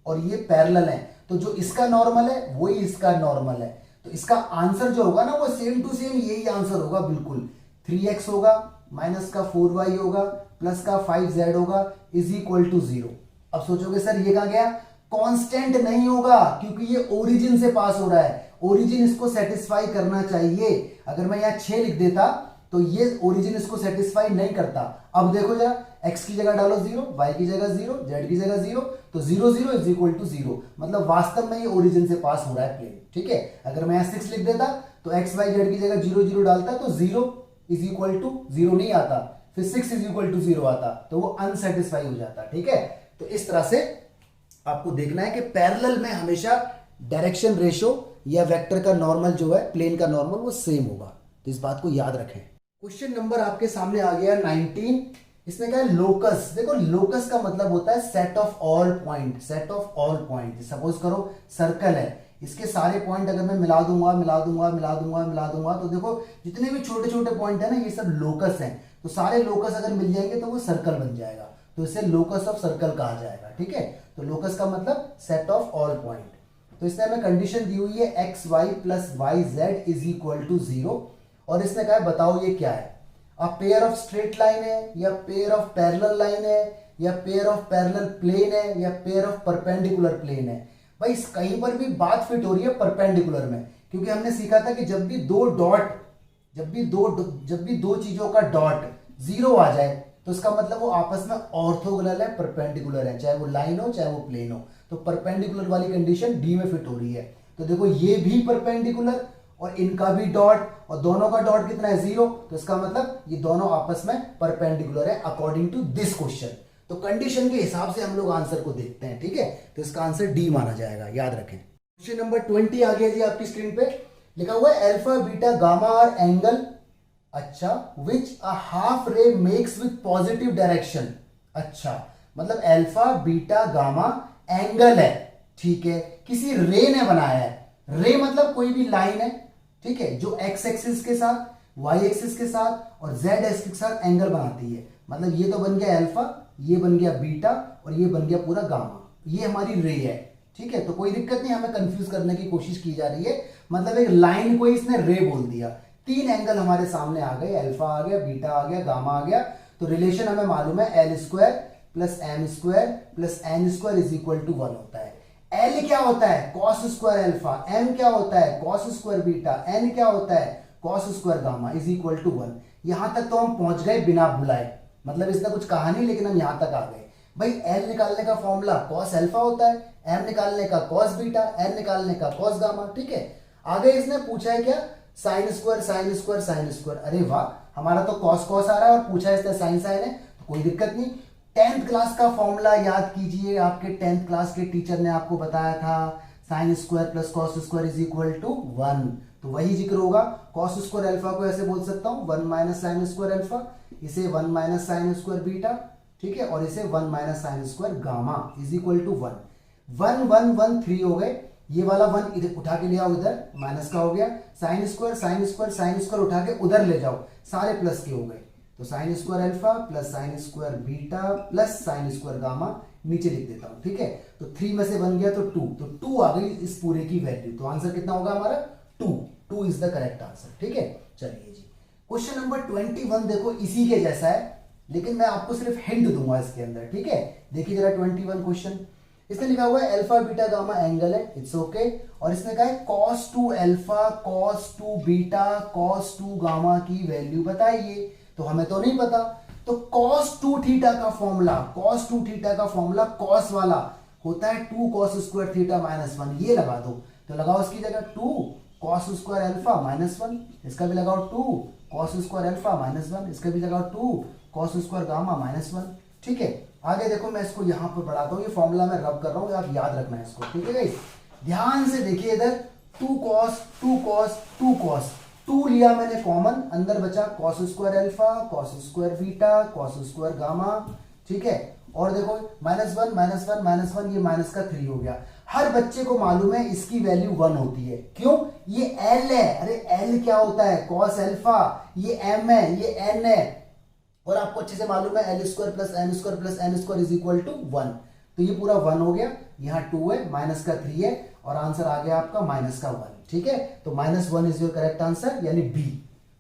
और ये पैरेलल है, तो जो इसका नॉर्मल है वही इसका नॉर्मल है, तो इसका आंसर जो होगा ना वो सेम टू सेम यही आंसर होगा बिल्कुल। 3x होगा माइनस का 4y होगा प्लस का 5z होगा इज इक्वल टू 0। अब सोचोगे सर ये कहां गया? कांस्टेंट नहीं होगा क्योंकि ये ओरिजिन से पास हो रहा है, ओरिजिन इसको सेटिस्फाई करना चाहिए। अगर मैं यहां 6 लिख देता तो ये ओरिजिन इसको सेटिस्फाई नहीं करता। अब देखो जरा, x की जगह डालो 0, y की जगह 0, z की जगह 0, तो 0 0 इज इक्वल टू 0, मतलब वास्तव में ये ओरिजिन से पास हो रहा है प्लेन। ठीक है, अगर मैं यहां 6 लिख देता तो x y z की जगह 0 0 डालता तो 0 इज इक्वल टू 0 नहीं आता, फिर 6 इज इक्वल टू 0 आता, तो वो अनसेटिस्फाई हो जाता। ठीक है, तो इस तरह से आपको देखना है कि पैरेलल में हमेशा डायरेक्शन रेशियो या वेक्टर का नॉर्मल जो है, प्लेन का नॉर्मल वो सेम होगा, तो इस बात को याद रखें। क्वेश्चन नंबर आपके सामने आ गया 19। इसमें क्या है? लोकस। देखो लोकस का मतलब होता है set of all point, set of all point. Suppose करो सर्कल है, इसके सारे पॉइंट अगर मैं मिला दूंगा मिला दूंगा मिला दूंगा मिला दूंगा, तो देखो जितने भी छोटे छोटे पॉइंट है ना ये सब लोकस हैं, तो सारे लोकस अगर मिल जाएंगे तो वो सर्कल बन जाएगा, तो इसे लोकस ऑफ सर्कल कहा जाएगा। ठीक है, तो लोकस का मतलब सेट ऑफ ऑल पॉइंट। तो इसमें हमें कंडीशन दी हुई है X Y plus Y Z is equal to 0, और इसने कहा बताओ ये क्या है? अब पेयर ऑफ स्ट्रेट लाइन है या पेयर ऑफ पैरेलल लाइन है या पेयर ऑफ पैरेलल प्लेन है या पेयर ऑफ परपेंडिकुलर प्लेन है। भाई कहीं पर भी बात फिट हो रही है परपेंडिकुलर में, क्योंकि हमने सीखा था कि जब भी दो चीजों का डॉट जीरो आ जाए तो इसका मतलब वो आपस में ऑर्थोगोनल है, परपेंडिकुलर है, चाहे वो लाइन हो चाहे वो प्लेन हो। तो परपेंडिकुलर वाली कंडीशन डी में फिट हो रही है। तो देखो ये भी परपेंडिकुलर और इनका भी डॉट, और दोनों का डॉट कितना है, जीरो, तो इसका मतलब ये दोनों आपस में परपेंडिकुलर है अकॉर्डिंग टू दिस क्वेश्चन। तो कंडीशन के हिसाब से हम लोग आंसर को देखते हैं, ठीक है। तो इसका आंसर डी माना जाएगा, याद रखें। क्वेश्चन नंबर 20 आ गया जी आपकी स्क्रीन पे, लिखा हुआ है alpha beta gamma R angle, अच्छा, विच अ हाफ रे मेक्स विथ पॉजिटिव डायरेक्शन। अच्छा, मतलब अल्फा बीटा गामा एंगल है, ठीक है, किसी रे ने बनाया है। रे मतलब कोई भी लाइन है, ठीक है, जो एक्स एक्सिस के साथ, वाई एक्सिस के साथ और जेड एक्सिस के साथ एंगल बनाती है। मतलब ये तो बन गया अल्फा, ये बन गया बीटा और ये बन गया पूरा गामा, ये हमारी रे है, ठीक है। तो कोई दिक्कत नहीं, हमें कंफ्यूज करने की कोशिश की जा रही है, मतलब एक लाइन को इसने रे बोल दिया। तीन एंगल हमारे सामने आ गए, अल्फा आ गया, बीटा आ गया, गामा आ गया। तो रिलेशन हमें मालूम है L square plus M square plus N square is equal to 1 होता है। एल क्या होता है, कॉस स्क्वायर अल्फा, एम क्या होता है, कॉस स्क्वायर बीटा, एन क्या होता है, cos square gamma is equal to 1। यहां तक तो हम पहुंच गए बिना भुलाए, मतलब इसने कुछ कहा नहीं लेकिन हम यहां तक आ गए। भाई एल निकालने का फॉर्मूला कॉस अल्फा होता है, एम निकालने का कॉस बीटा, एन निकालने का कॉस गामा, ठीक है। आगे इसने पूछा है क्या, sine square sine square sine square. अरे वाह, हमारा तो कॉस कॉस आ रहा है और पूछा है इसने साइन साइन है, तो कोई दिक्कत नहीं। 10th क्लास का फॉर्मूला याद कीजिए, आपके 10th क्लास के टीचर ने आपको बताया था, sine square plus cos square is equal to 1। तो वही जिक्र होगा। कॉस स्क्वायर अल्फा को ऐसे बोल सकता हूं 1 माइनस साइन स्क्वायर अल्फा, इसे 1 माइनस साइन स्क्वायर बीटा, ठीक है, और इसे 1 minus sine square gamma is equal to 1। 1 1 1 3 हो गए, ये वाला 1 इधर उठा के ले आओ, इधर माइनस का हो गया, sine square sine square sine square उठा के उधर ले जाओ, सारे प्लस के हो गए। तो sine square alpha plus sine square beta plus sign square gamma नीचे लिख देता हूं, ठीक है। तो 3 में से बन गया तो 2, तो 2 आ गई इस पूरे की वैल्यू। तो आंसर कितना होगा हमारा 2 इज द करेक्ट आंसर, ठीक है। चलिए जी, क्वेश्चन नंबर 21 देखो इसी के जैसा है, लेकिन मैं आपको सिर्फ हिंट दूंगा इसके अंदर, ठीक है। देखिए जरा 21 क्वेश्चन, इसने लिखा हुआ है अल्फा बीटा गामा एंगल है, इट्स ओके, और इसने कहा है cos 2 alpha cos 2 beta cos 2 gamma की वैल्यू बताइए। तो हमें तो नहीं पता, तो cos 2 थीटा का फॉर्मूला, cos 2 थीटा का फॉर्मूला cos वाला होता है 2 cos स्क्वायर थीटा माइनस 1, ये लगा दो। तो लगाओ इसकी जगह 2 cos स्क्वायर अल्फा माइनस 1, इसका भी लगाओ 2 cos स्क्वायर अल्फा माइनस 1, इसका भी लगाओ 2 cos स्क्वायर गामा माइनस 1, ठीक है। आगे देखो मैं इसको यहां पर बढ़ाता हूं, ये फॉर्मूला मैं रब कर रहा हूं, आप याद रखना है इसको, ठीक है गाइस। ध्यान से देखिए इधर 2 cos 2 cos 2 cos, 2 लिया मैंने कॉमन, अंदर बचा cos square alpha cos square beta cos square gamma, ठीक है। और देखो माइनस 1 माइनस 1 माइनस 1, ये माइनस का 3 हो गया। हर बच्चे को मालूम है इसकी वैल्यू 1 होती है, क्यों, ये L है। अरे L क्या होता है, cos अल्फा, ये M है, ये N है, और आपको अच्छे से मालूम है L square plus M square plus N square is equal to 1। तो ये पूरा 1 हो गया, यहाँ 2 है, माइनस का 3 है, और आंसर आ गया आपका माइनस का 1, ठीक है। तो -1 इज योर करेक्ट आंसर, यानी बी।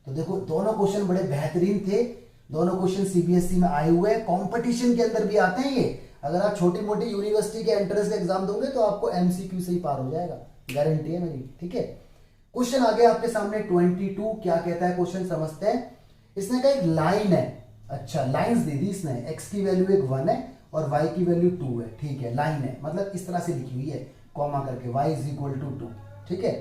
तो देखो दोनों क्वेश्चन बड़े बेहतरीन थे, दोनों क्वेश्चन सीबीएसई में आए हुए हैं, कॉम्पिटिशन के अंदर भी आते हैं ये। अगर आप छोटी मोटी यूनिवर्सिटी के एंट्रेंस के एग्जाम दोगे तो आपको एमसीक्यू से ही पार हो जाएगा, गारंटी है मेरी, ठीक है। क्वेश्चन आ गया आपके सामने 22, क्या कहता है क्वेश्चन, समझते हैं। इसने कहा एक लाइन है, अच्छा लाइंस दे दी इसने, x की वैल्यू एक 1 है और y की वैल्यू 2 है, ठीक है। लाइन है मतलब इस तरह से लिखी हुई है, कॉमा करके y इज इक्वल टू 2, ठीक है।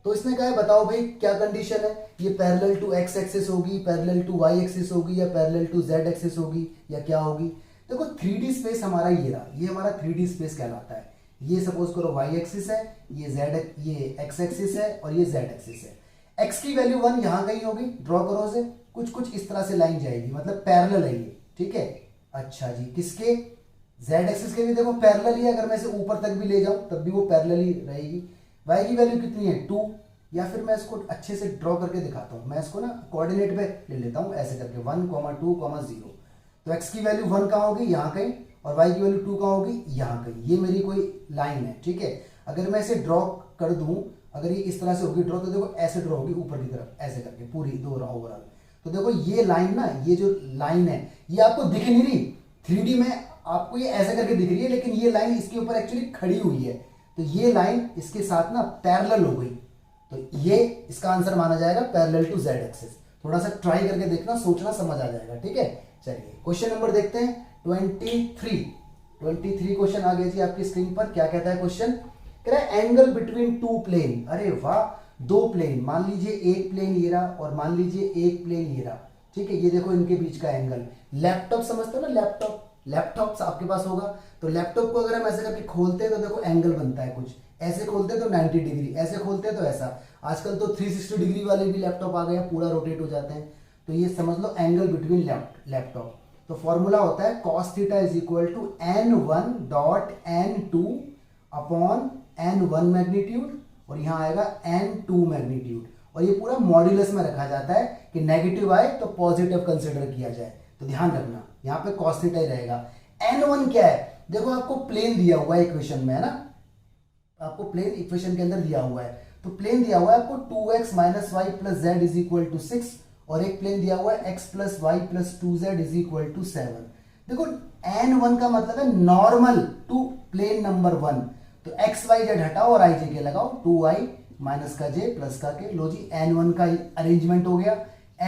तो इसने कहा है बताओ भाई क्या कंडीशन है, ये पैरेलल टू x एक्सिस होगी, पैरेलल टू y एक्सिस होगी, या पैरेलल टू z एक्सिस होगी, या क्या होगी। देखो 3D स्पेस हमारा ये रहा, ये हमारा 3D स्पेस कहलाता है। ये सपोज करो y एक्सिस है, ये x एक्सिस है और ये z एक्सिस है। x की वैल्यू 1 यहां कहीं होगी, ड्रॉ करो से, कुछ इस तरह से लाइन जाएगी, मतलब पैरेलल है ये, ठीक है। अच्छा जी, किसके, z एक्सिस के भी देखो पैरेलल ही है, अगर मैं इसे ऊपर तक भी ले जाऊं तब भी वो पैरेलल ही रहेगी। y की वैल्यू कितनी है 2, या फिर मैं इसको अच्छे से ड्रॉ करके दिखाता हूं, मैं इसको ना कोऑर्डिनेट पे ले लेता हूं ऐसे करके 1, 2, 0। तो x की वैल्यू 1 कहां होगी, यहां कहीं, और y की वैल्यू 2 कहां होगी, यहां कहीं। ये मेरी कोई लाइन है, ठीक है। अगर मैं इसे ड्रॉ कर दूं, अगर ये इस तरह से होगी ड्रॉ, तो देखो ऐसे ड्रॉ होगी ऊपर की तरफ, ऐसे करके पूरी दो ओवरऑल। तो देखो ये लाइन ना, ये जो लाइन है ये आपको दिख नहीं रही, 3D में आपको ये ऐसे करके दिख रही है, लेकिन ये लाइन इसके ऊपर एक्चुअली खड़ी हुई है, तो ये लाइन इसके साथ ना पैरेलल हो गई, तो ये इसका आंसर माना जाएगा पैरेलल टू जेड एक्सिस। थोड़ा सा ट्राई करके देखना, सोचना, समझ आ जाएगा। ठीक है, चलिए क्वेश्चन नंबर देखते हैं 23 क्वेश्चन आ गया जी आपकी स्क्रीन पर। क्या कहता है क्वेश्चन? कह रहा है एंगल बिटवीन टू प्लेन। अरे वाह, दो प्लेन, मान लीजिए एक प्लेन ये रहा और मान लीजिए एक प्लेन ये रहा। ठीक है, ये देखो इनके बीच का एंगल। लैपटॉप समझते हो ना, लैपटॉप आपके पास होगा, तो लैपटॉप को अगर हम ऐसे करके खोलते हैं तो देखो एंगल बनता है कुछ, ऐसे खोलते हैं तो 90 डिग्री, ऐसे खोलते हैं तो ऐसा। आजकल तो 360 डिग्री वाले भी लैपटॉप आ गए हैं, पूरा रोटेट हो जाते हैं। तो ये समझ लो एंगल बिटवीन लैपटॉप। तो फॉर्मूला होता है cos theta is equal to n1 dot n2 upon n1 magnitude, और यहाँ आएगा n2 मैग्नीट्यूड, और ये पूरा मॉड्यूलस में रखा जाता है कि नेगेटिव आए तो पॉजिटिव कंसिडर किया जाए। तो ध्यान रखना यहाँ पे cos थीटा ही रहेगा। n1 क्या है? देखो आपको प्लेन दिया हुआ है इक्वेशन में, है ना, आपको प्लेन इक्वेशन के अंदर दिया हुआ है। तो प्लेन दिया हुआ है आपको 2x minus Y plus Z is equal to 6, और एक प्लेन दिया हुआ है x plus Y plus 2z is equal to 7। देखो n1 का मतलब है नॉर्मल टू प्लेन नंबर 1, तो x y z हटाओ और i j के लगाओ, 2i माइनस का j प्लस का k। लो जी n1 का अरेंजमेंट हो गया।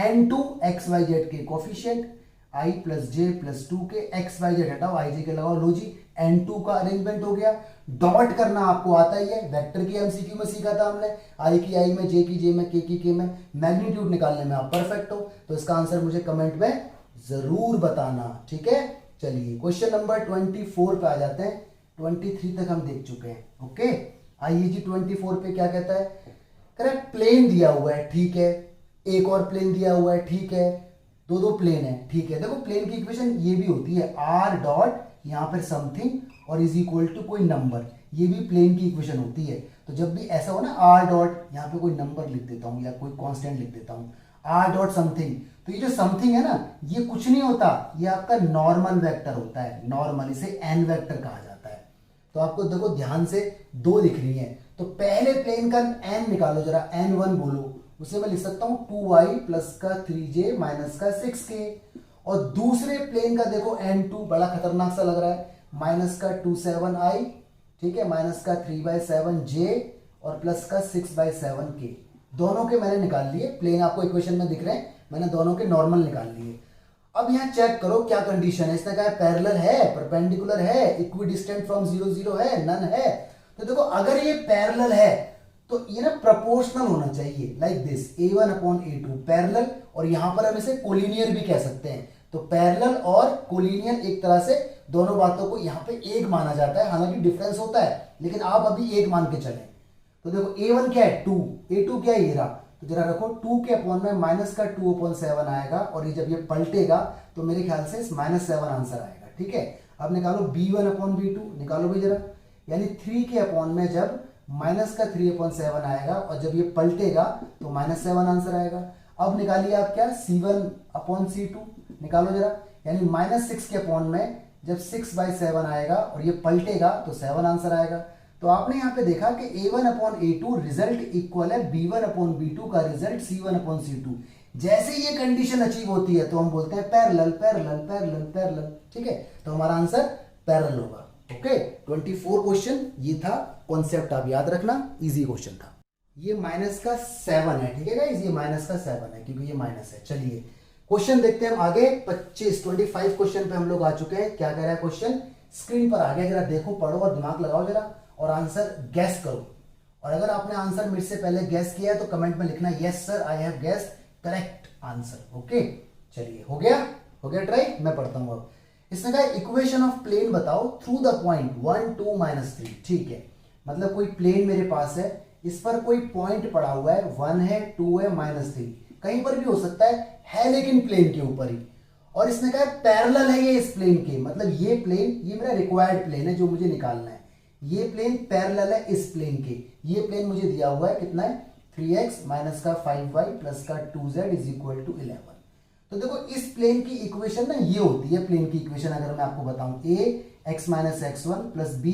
n2 x y z के coefficient i plus j plus 2 के, x y z हटाओ i j के लगाओ। लो जी n2 का अरेंजमेंट हो गया। डॉट करना आपको आता ही है, वेक्टर की एमसीक्यू में सीखा था हमने, i की i में, j की j में, k की k में। मैग्नीट्यूड निकालने में आप परफेक्ट हो, तो इसका आंसर मुझे कमेंट में जरूर बताना। ठीक है, चलिए क्वेश्चन नंबर 24 पे आ जाते हैं। 23 तक हम देख चुके हैं। ओके, आइए जी 24 पे क्या कहता है? करेक्ट, प्लेन दिया हुआ है, ठीक है, एक और प्लेन दिया हुआ है, ठीक है, दो प्लेन है, ठीक है। देखो प्लेन की इक्वेशन ये भी होती है, r डॉट यहाँ पर समथिंग और इज इक्वल टू कोई नंबर, ये भी प्लेन की इक्वेशन होती है। तो जब भी ऐसा हो ना, r डॉट यहाँ पे कोई नंबर लिख देता हूँ या कोई कांस्टेंट लिख देता हूँ, r डॉट समथिंग, तो ये जो समथिंग है ना, ये कुछ नहीं होता, ये आपका नॉर्मल वेक्टर होता है। नॉर्मल, इसे n वेक्टर कहा जाता है। तो आपको देखो ध्यान से दो दिख रही है, तो पहले प्लेन का n निकालो जरा, n1 बोलो, उसे मैं लिख सकता हूं 2i प्लस का 3j माइनस का 6k। और दूसरे प्लेन का देखो n2, बड़ा खतरनाक सा लग रहा है, माइनस का 27i, ठीक है, माइनस का 3/7j और प्लस का 6/7k। दोनों के मैंने निकाल लिए, प्लेन आपको इक्वेशन में दिख रहे हैं, मैंने दोनों के नॉर्मल निकाल लिए। अब यहाँ चेक करो क्या कंडीशन है। इसने कहा पैरेलल है, परपेंडिकुलर है, इक्विडिस्टेंट फ्रॉम 0 0 है, नन है। तो देखो अगर ये पैरेलल है तो ये ना प्रोपोर्शनल होना चाहिए, like this, a1 upon a2 parallel, और यहां पर हम इसे कोलिनियर भी कह सकते हैं। तो पैरेलल और कोलिनियर एक तरह से दोनों बातों को यहाँ पे एक माना जाता है, हालांकि डिफरेंस होता है, लेकिन आप अभी एक मान के चलें। तो देखो a1 क्या है 2, a2 क्या है ये रहा, तो जरा रखो 2 के अपॉन में माइनस का 2/7 आएगा, और ये जब ये पलटेगा तो मेरे ख्याल से -7 आंसर आएगा। ठीक है, अब निकालो b1 अपॉन b2, निकालो भाई जरा, यानी 3 के अपॉन में जब माइनस का 3/7 आएगा और जब ये पलटेगा तो -7 आंसर आएगा। अब निकालिए आप क्या, c1 अपॉन c2, निकालो जरा, यानी -6 के अपॉन में जब 6/7 आएगा और ये पलटेगा तो 7 आंसर आएगा। तो आपने यहाँ पे देखा कि a1 upon a2 result equal है b1 अपॉन b2 का रिजल्ट c1 अपॉन c2। जैसे ये कंडीशन अचीव होती है तो हम बोलते हैं पैरेलल पैरेलल पैरेलल पैरेलल। ठीक है, तो हमारा आंसर पैरेलल होगा। ओके, 24 क्वेश्चन ये था, कॉन्सेप्ट आप याद रखना, इजी क्वेश्चन था। ये -7 है, ठीक है गाइस, ये -7 है क्योंकि ये माइनस है। चलिए क्वेश्चन देखते हैं हम आगे। 25 क्वेश्चन पे हम लोग आ चुके हैं। क्या कह रहा है क्वेश्चन, स्क्रीन पर आ गया, जरा देखो, पढ़ो और दिमाग लगाओ जरा, और आंसर गैस करो। और अगर आपने आंसर मेरे से पहले गैस किया है तो कमेंट में लिखना yes sir I have guessed correct answer. Okay, चलिए हो गया ट्राई। मैं पढ़ता हूं अब। इसने कहा इक्वेशन ऑफ प्लेन बताओ थ्रू द पॉइंट 1 2 -3। ठीक है, मतलब कोई प्लेन मेरे पास है, इस पर कोई पॉइंट पड़ा हुआ है, 1 है, 2 है, -3, कहीं पर भी हो सकता है लेकिन प्लेन के ऊपर ही। और इसने कहा पैरेलल है ये इस प्लेन के, मतलब ये प्लेन, ये मेरा रिक्वायर्ड प्लेन है जो मुझे निकालना है। ये प्लेन पैरेलल है इस प्लेन के। ये प्लेन मुझे दिया हुआ है, कितना है, 3x माइनस का 5y प्लस का 2z इज इक्वल टू 11। तो देखो इस प्लेन की इक्वेशन ना ये होती है, प्लेन की इक्वेशन अगर मैं आपको बताऊं, a x minus x1 plus b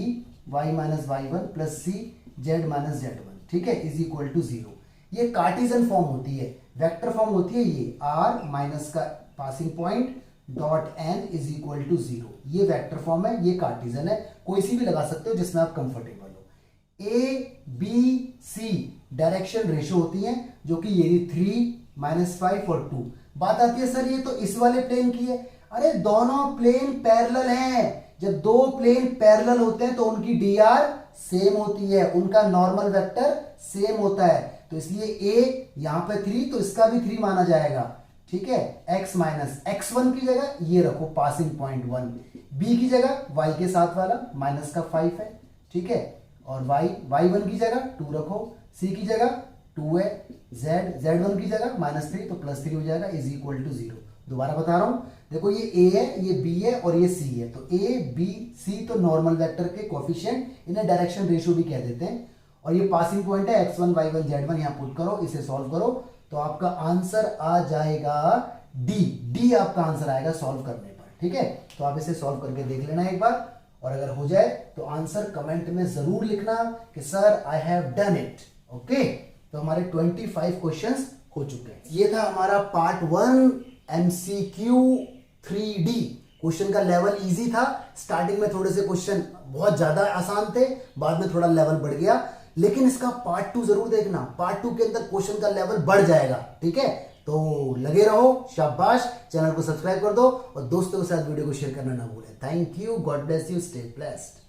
y minus y1 plus c z minus z1, ठीक है, इज इक्वल टू 0। ये कार्टेशियन फॉर्म होती है, वेक्टर फॉर्म होती है ये, r माइनस का passing point dot N is equal to 0। ये वेक्टर फॉर्म है, ये कार्टेशियन है, कोई सी भी लगा सकते हो जिसमें आप कंफर्टेबल हो। A B C direction ratio होती है, जो कि ये 3 -5 और 2। बात आती है सर ये तो इस वाले प्लेन की है। अरे दोनों प्लेन पैरेलल हैं। जब दो प्लेन पैरेलल होते हैं तो उनकी डी सेम होती है, उनका नॉर्मल वेक्टर सेम होता है। तो इसलिए ए यहां पे 3, तो इसका भी 3 माना जाएगा। ठीक है, x माइनस x1 की जगह ये रखो पासिंग पॉइंट 1, b की जगह y के साथ वाला माइनस का 5 है। ठीक है, और y1 की जगह 2 रखो, c की जगह 2 है, z1 की जगह -3, तो +3 हो जाएगा इज इक्वल टू 0। दोबारा बता रहा हूं, देखो ये a है, ये b है और ये c है। तो a b c तो नॉर्मल वेक्टर के कोएफिशिएंट, इन्हें डायरेक्शन रेशियो भी कह देते हैं। और ये पासिंग पॉइंट है x1 y1 z1, यहां पुट करो, इसे सॉल्व करो तो आपका आंसर आ जाएगा डी आपका आंसर आएगा सॉल्व करने पर। ठीक है, तो आप इसे सॉल्व करके देख लेना एक बार, और अगर हो जाए तो आंसर कमेंट में जरूर लिखना कि sir I have done it. Okay, तो हमारे 25 क्वेश्चंस हो चुके हैं। ये था हमारा पार्ट 1 MCQ 3D। क्वेश्चन का लेवल इजी था। स्टार्टिंग में थोड़े से क्वेश्चन बहुत ज्यादा आसान थे, बाद में थोड़ा लेवल बढ़ गया, लेकिन इसका पार्ट 2 जरूर देखना। पार्ट 2 के अंदर क्वेश्चन का लेवल बढ़ जाएगा। ठीक है, तो लगे रहो, शाबाश। चैनल को सब्सक्राइब कर दो और दोस्तों के साथ वीडियो को शेयर करना ना भूलें। Thank you, God bless you, stay blessed.